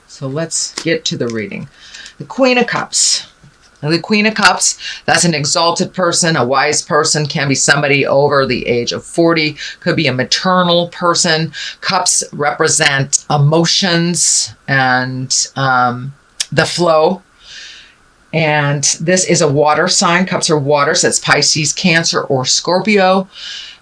So let's get to the reading. The Queen of Cups. Now, the Queen of Cups, that's an exalted person, a wise person, can be somebody over the age of 40, could be a maternal person. Cups represent emotions and the flow. And this is a water sign. Cups are water, so that's Pisces, Cancer, or Scorpio.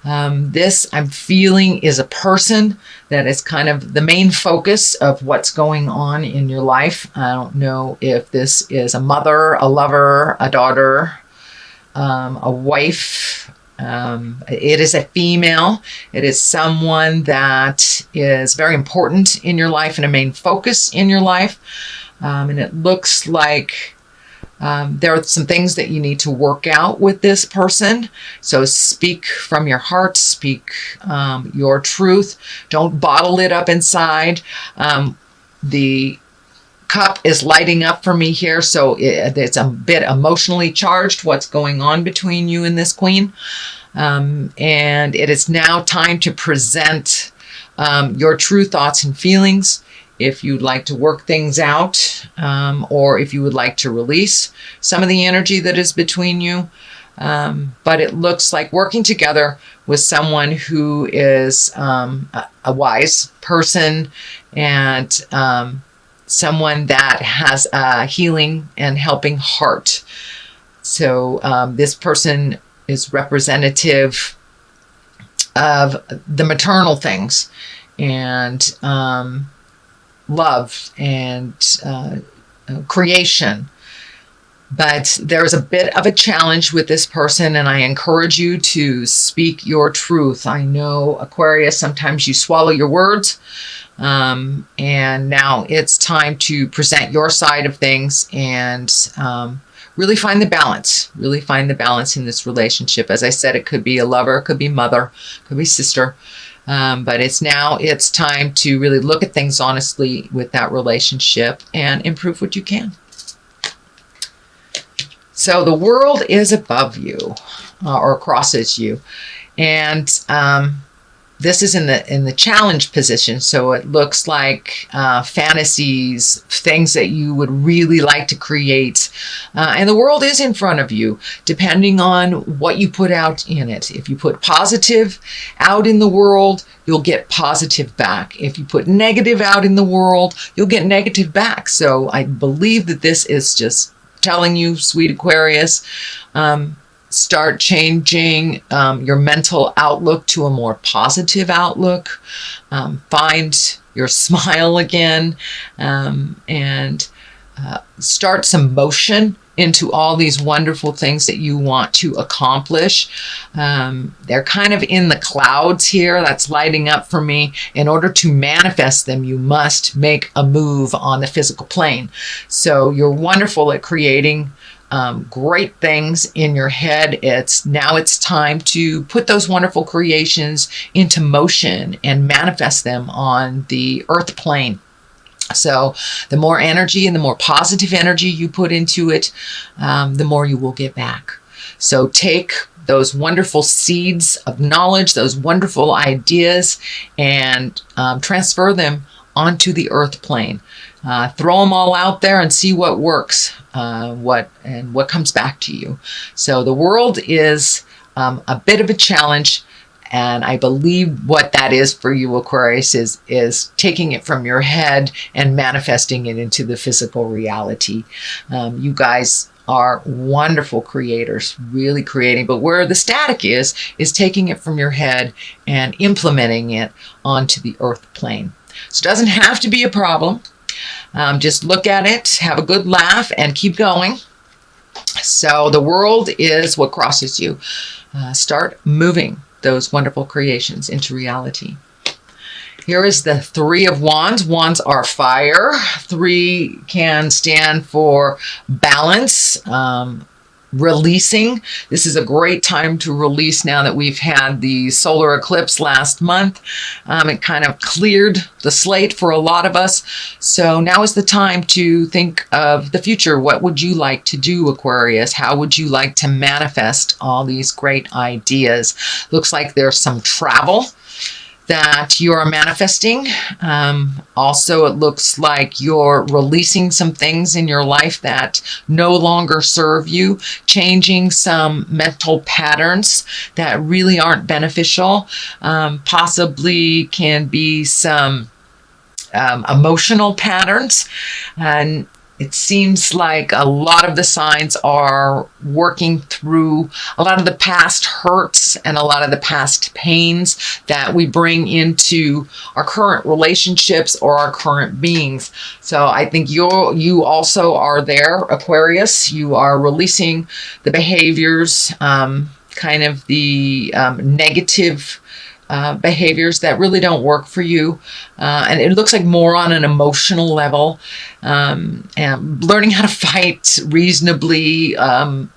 This, I'm feeling, is a person that is kind of the main focus of what's going on in your life. I don't know if this is a mother, a lover, a daughter, a wife. It is a female. It is someone that is very important in your life and a main focus in your life. And it looks like there are some things that you need to work out with this person. So speak from your heart, speak your truth. Don't bottle it up inside. The cup is lighting up for me here, so it's a bit emotionally charged, what's going on between you and this queen. And it is now time to present your true thoughts and feelings. If you'd like to work things out, or if you would like to release some of the energy that is between you. But it looks like working together with someone who is a wise person and someone that has a healing and helping heart. So this person is representative of the maternal things and love and creation. But there's a bit of a challenge with this person, and I encourage you to speak your truth. I know, Aquarius, sometimes you swallow your words, and now it's time to present your side of things and really find the balance. Really find the balance in this relationship. As I said, it could be a lover, it could be mother, it could be sister. But it's time to really look at things honestly with that relationship and improve what you can. So the world is above you or crosses you. And this is in the challenge position. So it looks like fantasies, things that you would really like to create. And the world is in front of you, depending on what you put out in it. If you put positive out in the world, you'll get positive back. If you put negative out in the world, you'll get negative back. So I believe that this is just telling you, sweet Aquarius, start changing your mental outlook to a more positive outlook. Find your smile again, and start some motion into all these wonderful things that you want to accomplish. They're kind of in the clouds here. That's lighting up for me. In order to manifest them, you must make a move on the physical plane. So you're wonderful at creating great things in your head. Now it's time to put those wonderful creations into motion and manifest them on the earth plane. So the more energy and the more positive energy you put into it, the more you will get back. So take those wonderful seeds of knowledge, those wonderful ideas, and transfer them onto the earth plane. Throw them all out there and see what works, what comes back to you. So the world is a bit of a challenge. And I believe what that is for you, Aquarius, is taking it from your head and manifesting it into the physical reality. You guys are wonderful creators, really creating. But where the static is taking it from your head and implementing it onto the earth plane. So it doesn't have to be a problem. Just look at it, have a good laugh, and keep going. So the world is what crosses you. Start moving those wonderful creations into reality. Here is the Three of Wands. Wands are fire. 3 can stand for balance, releasing. This is a great time to release now that we've had the solar eclipse last month. It kind of cleared the slate for a lot of us. So now is the time to think of the future. What would you like to do, Aquarius? How would you like to manifest all these great ideas? Looks like there's some travel that you are manifesting. Also, it looks like you're releasing some things in your life that no longer serve you, changing some mental patterns that really aren't beneficial, possibly can be some emotional patterns. And it seems like a lot of the signs are working through a lot of the past hurts and a lot of the past pains that we bring into our current relationships or our current beings. So I think you also are there, Aquarius. You are releasing the behaviors, kind of the negative behaviors that really don't work for you. And it looks like more on an emotional level, and learning how to fight reasonably,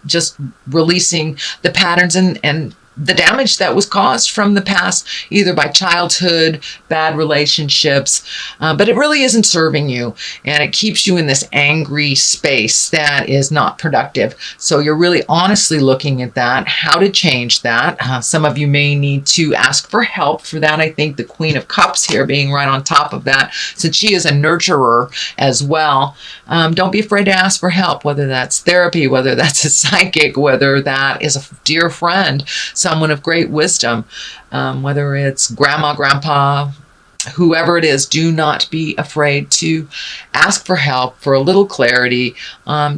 just releasing the patterns and the damage that was caused from the past, either by childhood, bad relationships, but it really isn't serving you, and it keeps you in this angry space that is not productive. So you're really honestly looking at that, how to change that. Some of you may need to ask for help for that. I think the Queen of Cups here being right on top of that, since she is a nurturer as well. Don't be afraid to ask for help, whether that's therapy, whether that's a psychic, whether that is a dear friend, someone of great wisdom, whether it's grandma, grandpa, whoever it is. Do not be afraid to ask for help, for a little clarity,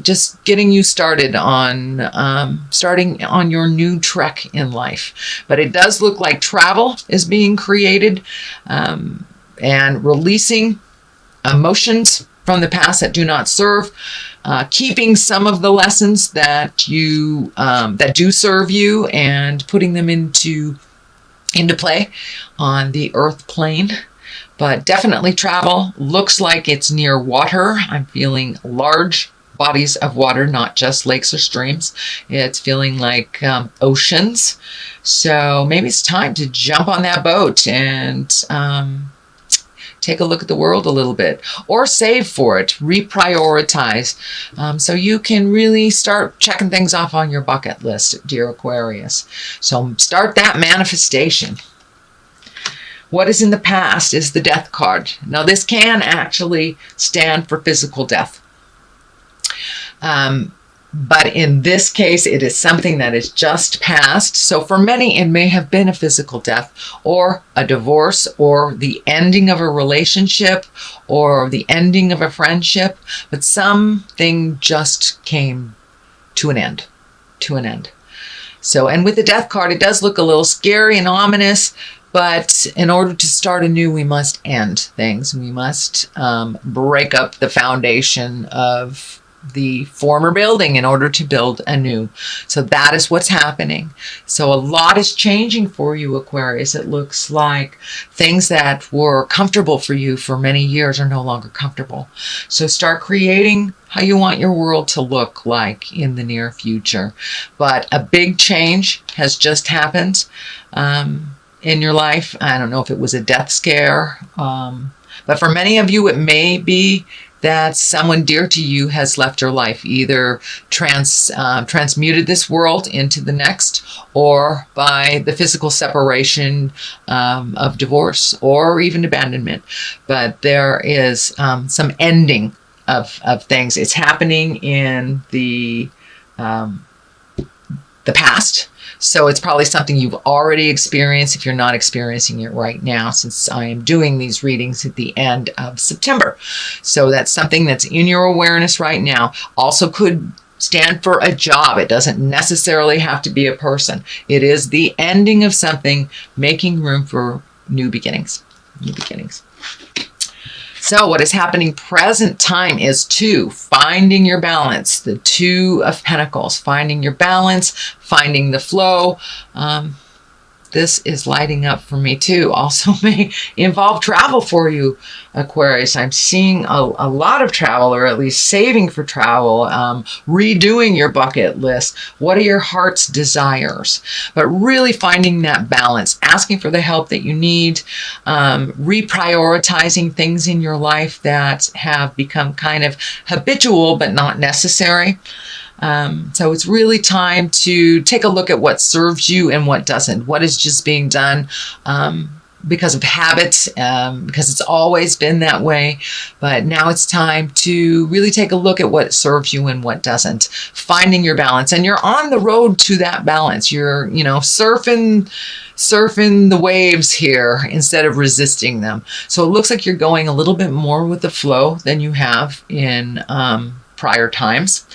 just getting you started on starting on your new trek in life. But it does look like travel is being created, and releasing emotions from the past that do not serve, keeping some of the lessons that you that do serve you, and putting them into play on the earth plane. But definitely travel. Looks like it's near water. I'm feeling large bodies of water, not just lakes or streams. It's feeling like oceans. So maybe it's time to jump on that boat and take a look at the world a little bit, or save for it, reprioritize, so you can really start checking things off on your bucket list, dear Aquarius. So start that manifestation. What is in the past is the Death card. Now this can actually stand for physical death. But in this case, it is something that is just past. So for many, it may have been a physical death, or a divorce, or the ending of a relationship, or the ending of a friendship. But something just came to an end, So, and with the Death card, it does look a little scary and ominous. But in order to start anew, we must end things. We must break up the foundation of the former building in order to build anew. So that is what's happening. So a lot is changing for you, Aquarius. It looks like things that were comfortable for you for many years are no longer comfortable. So start creating how you want your world to look like in the near future. But a big change has just happened in your life. I don't know if it was a death scare, but for many of you, it may be that someone dear to you has left your life, either transmuted this world into the next, or by the physical separation of divorce, or even abandonment. But there is some ending of things. It's happening in the past. So it's probably something you've already experienced if you're not experiencing it right now, since I am doing these readings at the end of September. So that's something that's in your awareness right now. Also could stand for a job. It doesn't necessarily have to be a person. It is the ending of something, making room for new beginnings. So what is happening present time is 2, finding your balance, the 2 of Pentacles, finding your balance, finding the flow. This is lighting up for me too. Also may involve travel for you, Aquarius. I'm seeing a lot of travel, or at least saving for travel, redoing your bucket list. What are your heart's desires? But really finding that balance, asking for the help that you need, reprioritizing things in your life that have become kind of habitual but not necessary. So it's really time to take a look at what serves you and what doesn't. What is just being done because of habits, because it's always been that way. But now it's time to really take a look at what serves you and what doesn't. Finding your balance, and you're on the road to that balance. You're, surfing the waves here instead of resisting them. So it looks like you're going a little bit more with the flow than you have in prior times,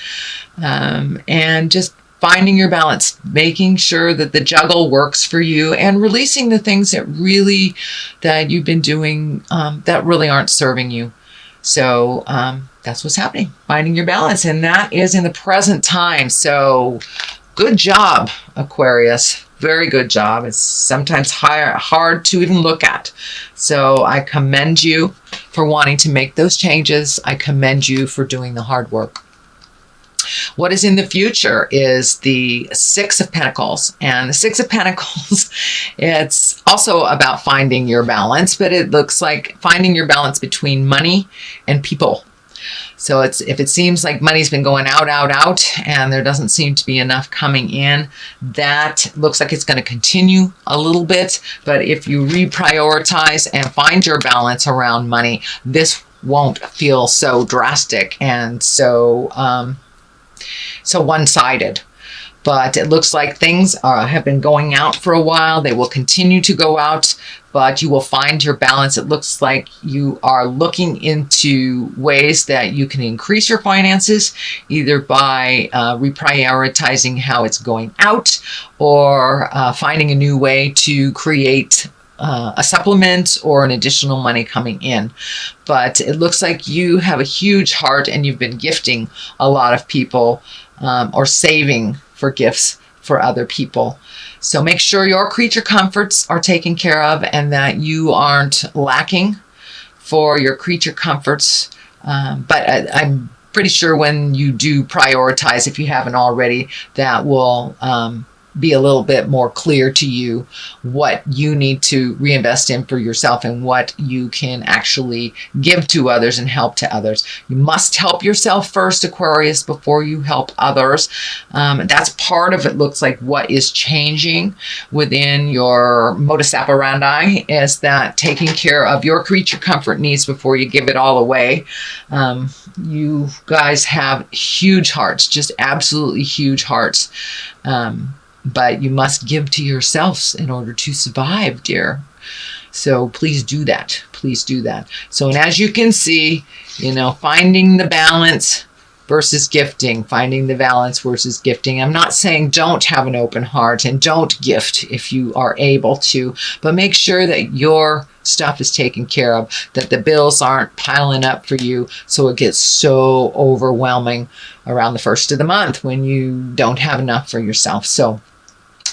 and just finding your balance, making sure that the juggle works for you, and releasing the things that you've been doing that really aren't serving you. So that's what's happening, finding your balance, and that is in the present time. So good job, Aquarius. Very good job. It's sometimes hard to even look at. So I commend you for wanting to make those changes. I commend you for doing the hard work. What is in the future is the Six of Pentacles. And the Six of Pentacles, it's also about finding your balance, but it looks like finding your balance between money and people. So if it seems like money's been going out, and there doesn't seem to be enough coming in, that looks like it's going to continue a little bit. But if you reprioritize and find your balance around money, this won't feel so drastic and so one-sided. But it looks like things have been going out for a while. They will continue to go out, but you will find your balance. It looks like you are looking into ways that you can increase your finances, either by reprioritizing how it's going out, or finding a new way to create a supplement or an additional money coming in. But it looks like you have a huge heart, and you've been gifting a lot of people, or saving for gifts for other people. So make sure your creature comforts are taken care of, and that you aren't lacking for your creature comforts. But I'm pretty sure when you do prioritize, if you haven't already, that will be a little bit more clear to you what you need to reinvest in for yourself, and what you can actually give to others and help to others. You must help yourself first, Aquarius, before you help others. That's part of it. Looks like what is changing within your modus operandi is that taking care of your creature comfort needs before you give it all away. You guys have huge hearts, just absolutely huge hearts. But you must give to yourselves in order to survive, dear. So please do that. Please do that. So, and as you can see, finding the balance versus gifting, finding the balance versus gifting. I'm not saying don't have an open heart and don't gift if you are able to, but make sure that your stuff is taken care of, that the bills aren't piling up for you so it gets so overwhelming around the first of the month when you don't have enough for yourself. So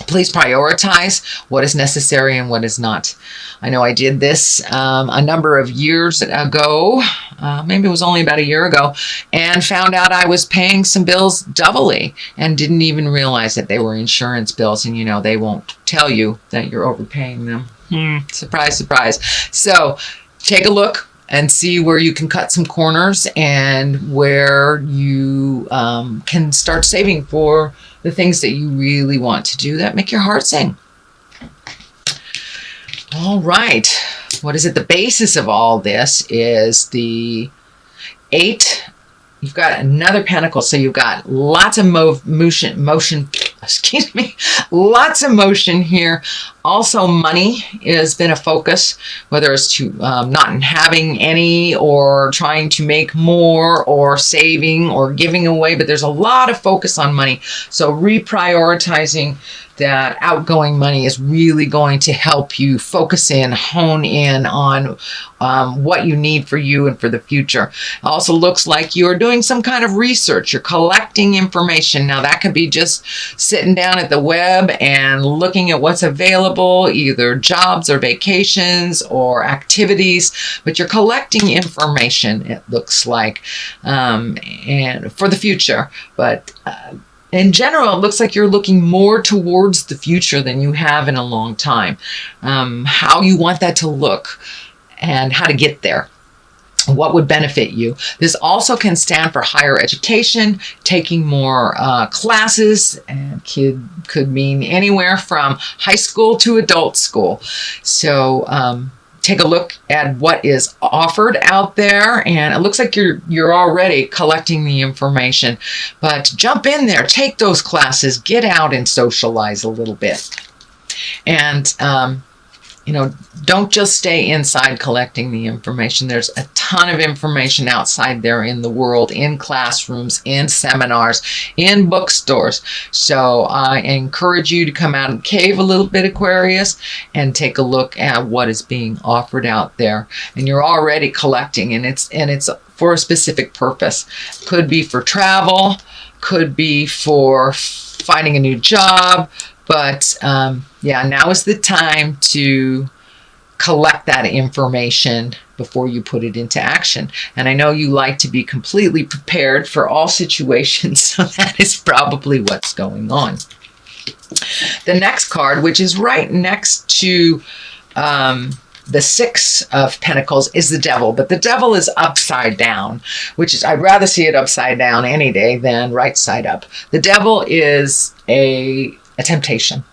please prioritize what is necessary and what is not. I know I did this a number of years ago, maybe it was only about a year ago, and found out I was paying some bills doubly and didn't even realize that they were insurance bills. And they won't tell you that you're overpaying them. Surprise, surprise. So take a look and see where you can cut some corners, and where you can start saving for the things that you really want to do that make your heart sing. All right. What is it? The basis of all this is the 8. You've got another pentacle, so you've got lots of motion, excuse me, lots of motion here. Also, money has been a focus, whether it's to not having any, or trying to make more, or saving, or giving away, but there's a lot of focus on money. So reprioritizing that outgoing money is really going to help you focus in, hone in on what you need for you and for the future. It also looks like you're doing some kind of research. You're collecting information. Now that could be just sitting down at the web and looking at what's available, either jobs or vacations or activities, but you're collecting information, it looks like, and for the future. But in general, it looks like you're looking more towards the future than you have in a long time. How you want that to look and how to get there. What would benefit you? This also can stand for higher education, taking more classes, and could mean anywhere from high school to adult school. So take a look at what is offered out there, and it looks like you're already collecting the information. But jump in there, take those classes, get out and socialize a little bit, and don't just stay inside collecting the information. There's a ton of information outside there in the world, in classrooms, in seminars, in bookstores. So I encourage you to come out and cave a little bit, Aquarius, and take a look at what is being offered out there. And you're already collecting, and it's for a specific purpose. Could be for travel, could be for finding a new job. But yeah, now is the time to collect that information before you put it into action. And I know you like to be completely prepared for all situations, so that is probably what's going on. The next card, which is right next to the Six of Pentacles, is the Devil. But the Devil is upside down, which is, I'd rather see it upside down any day than right side up. The Devil is a temptation.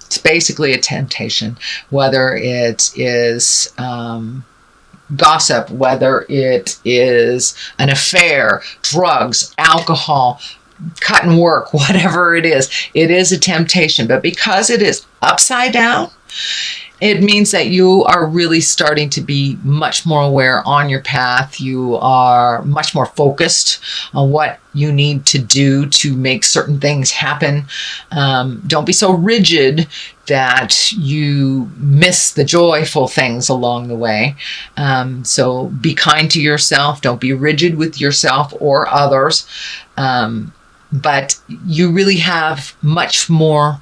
It's basically a temptation, whether it is gossip, whether it is an affair, drugs, alcohol, cut and work, whatever it is a temptation. But because it is upside down, it means that you are really starting to be much more aware on your path. You are much more focused on what you need to do to make certain things happen. Don't be so rigid that you miss the joyful things along the way. So be kind to yourself. Don't be rigid with yourself or others. But you really have much more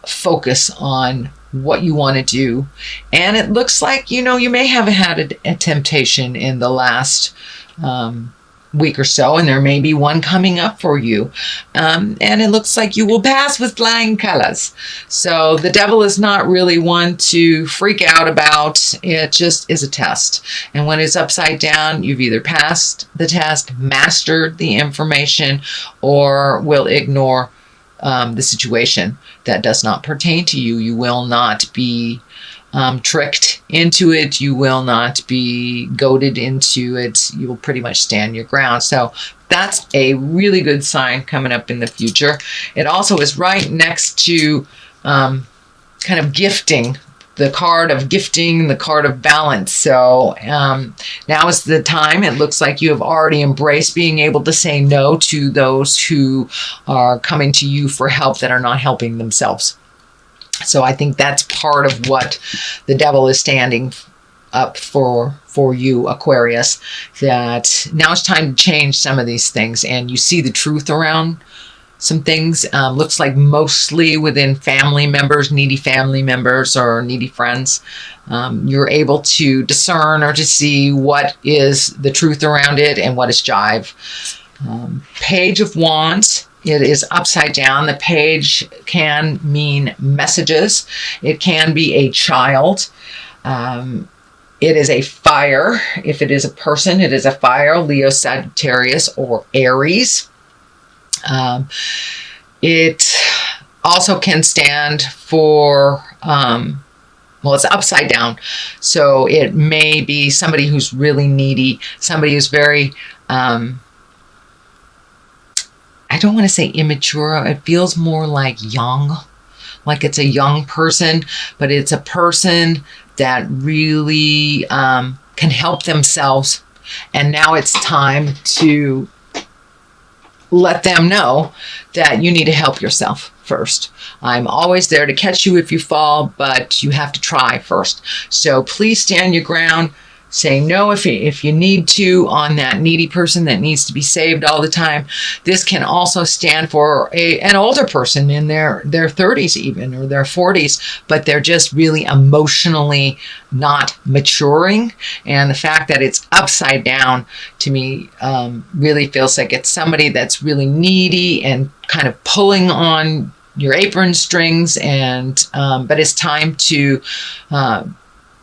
focus on what you want to do. And it looks like, you may have had a temptation in the last week or so, and there may be one coming up for you. And it looks like you will pass with flying colors. So the Devil is not really one to freak out about. It just is a test. And when it's upside down, you've either passed the test, mastered the information, or will ignore the situation that does not pertain to you. You will not be tricked into it. You will not be goaded into it. You will pretty much stand your ground. So that's a really good sign coming up in the future. It also is right next to kind of gifting. The card of gifting, the card of balance. So now is the time. It looks like you have already embraced being able to say no to those who are coming to you for help that are not helping themselves. So I think that's part of what the Devil is standing up for you, Aquarius, that now it's time to change some of these things, and you see the truth around some things. Looks like mostly within family members, needy family members or needy friends. You're able to discern or to see what is the truth around it and what is jive. Page of Wands. It is upside down. The page can mean messages. It can be a child. It is a fire. If it is a person, it is a fire. Leo, Sagittarius, or Aries. It also can stand for, it's upside down. So it may be somebody who's really needy, somebody who's very, I don't want to say immature. It feels more like young, like it's a young person, but it's a person that really can help themselves. And now it's time to let them know that you need to help yourself first. I'm always there to catch you if you fall, but you have to try first. So please stand your ground. Say no if you need to on that needy person that needs to be saved all the time. This can also stand for an older person in their 30s even, or their 40s, but they're just really emotionally not maturing. And the fact that it's upside down to me really feels like it's somebody that's really needy and kind of pulling on your apron strings, and but it's time to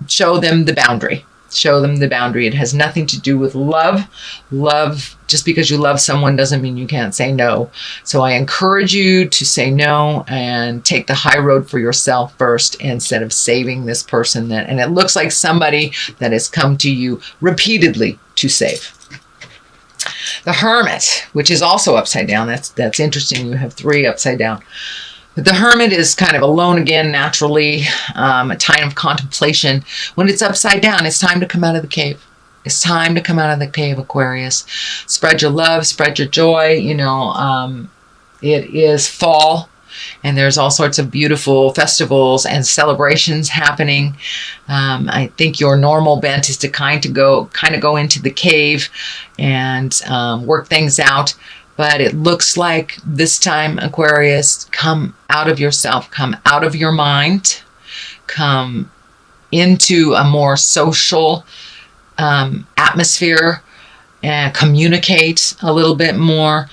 show them the boundary. Show them the boundary. It has nothing to do with love. Love, just because you love someone doesn't mean you can't say no. So I encourage you to say no and take the high road for yourself first instead of saving this person. And it looks like somebody that has come to you repeatedly to save. The Hermit, which is also upside down. That's interesting. You have 3 upside down. But the Hermit is kind of alone again, naturally, a time of contemplation. When it's upside down, it's time to come out of the cave. It's time to come out of the cave, Aquarius. Spread your love, spread your joy. It is fall, and there's all sorts of beautiful festivals and celebrations happening. I think your normal bent is to kind of go into the cave and work things out. But it looks like this time, Aquarius, come out of yourself, come out of your mind, come into a more social atmosphere and communicate a little bit more.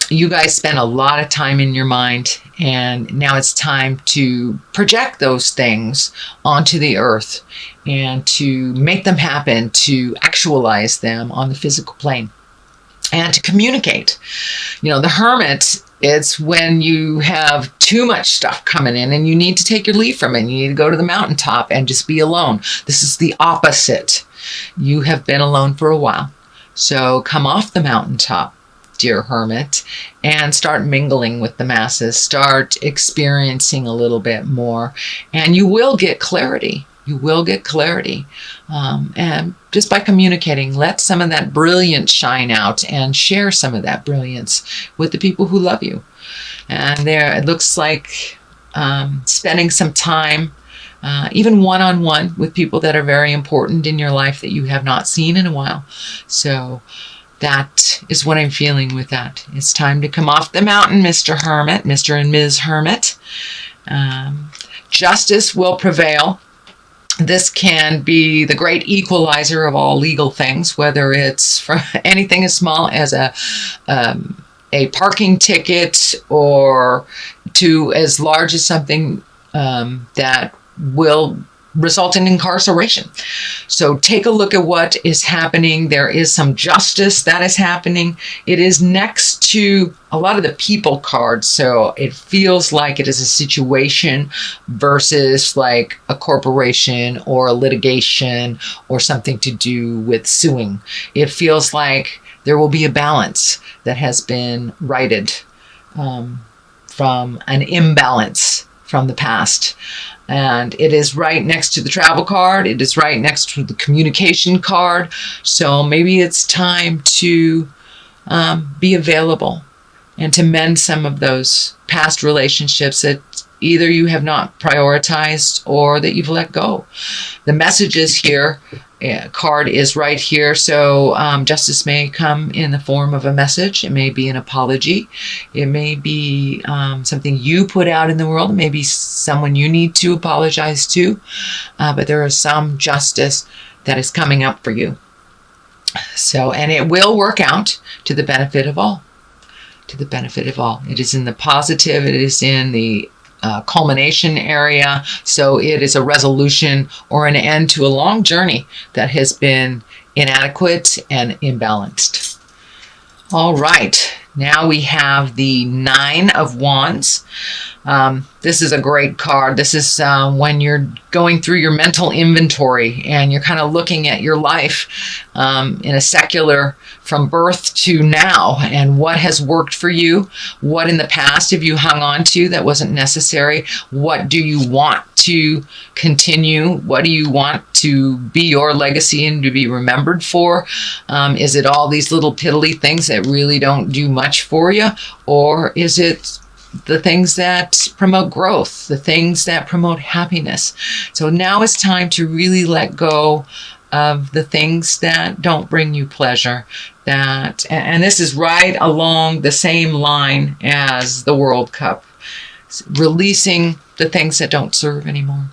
You guys spend a lot of time in your mind, and now it's time to project those things onto the earth and to make them happen, to actualize them on the physical plane. And to communicate. The Hermit, it's when you have too much stuff coming in and you need to take your leave from it. You need to go to the mountaintop and just be alone. This is the opposite. You have been alone for a while. So come off the mountaintop, dear Hermit, and start mingling with the masses. Start experiencing a little bit more. And you will get clarity. You will get clarity. And just by communicating, let some of that brilliance shine out and share some of that brilliance with the people who love you. And it looks like spending some time, even one-on-one with people that are very important in your life that you have not seen in a while. So that is what I'm feeling with that. It's time to come off the mountain, Mr. Hermit, Mr. and Ms. Hermit. Justice will prevail. This can be the great equalizer of all legal things, whether it's for anything as small as a parking ticket or to as large as something that will result in incarceration. So take a look at what is happening. There is some justice that is happening. It is next to a lot of the people cards. So it feels like it is a situation versus like a corporation or a litigation or something to do with suing. It feels like there will be a balance that has been righted from an imbalance from the past. And it is right next to the travel card. It is right next to the communication card. So maybe it's time to be available and to mend some of those past relationships that either you have not prioritized or that you've let go. The messages here, card is right here. So justice may come in the form of a message. It may be an apology. It may be something you put out in the world. It may be someone you need to apologize to. But there is some justice that is coming up for you. So, and it will work out to the benefit of all. To the benefit of all. It is in the positive. It is in the culmination area. So it is a resolution or an end to a long journey that has been inadequate and imbalanced. All right. Now we have the 9 of Wands. This is a great card. This is when you're going through your mental inventory and you're kind of looking at your life in a secular from birth to now and what has worked for you, what in the past have you hung on to that wasn't necessary, what do you want to continue, what do you want to be your legacy and to be remembered for? Is it all these little piddly things that really don't do much for you, or is it the things that promote growth, the things that promote happiness? So now it's time to really let go of the things that don't bring you pleasure. And this is right along the same line as the World Cup. Releasing the things that don't serve anymore.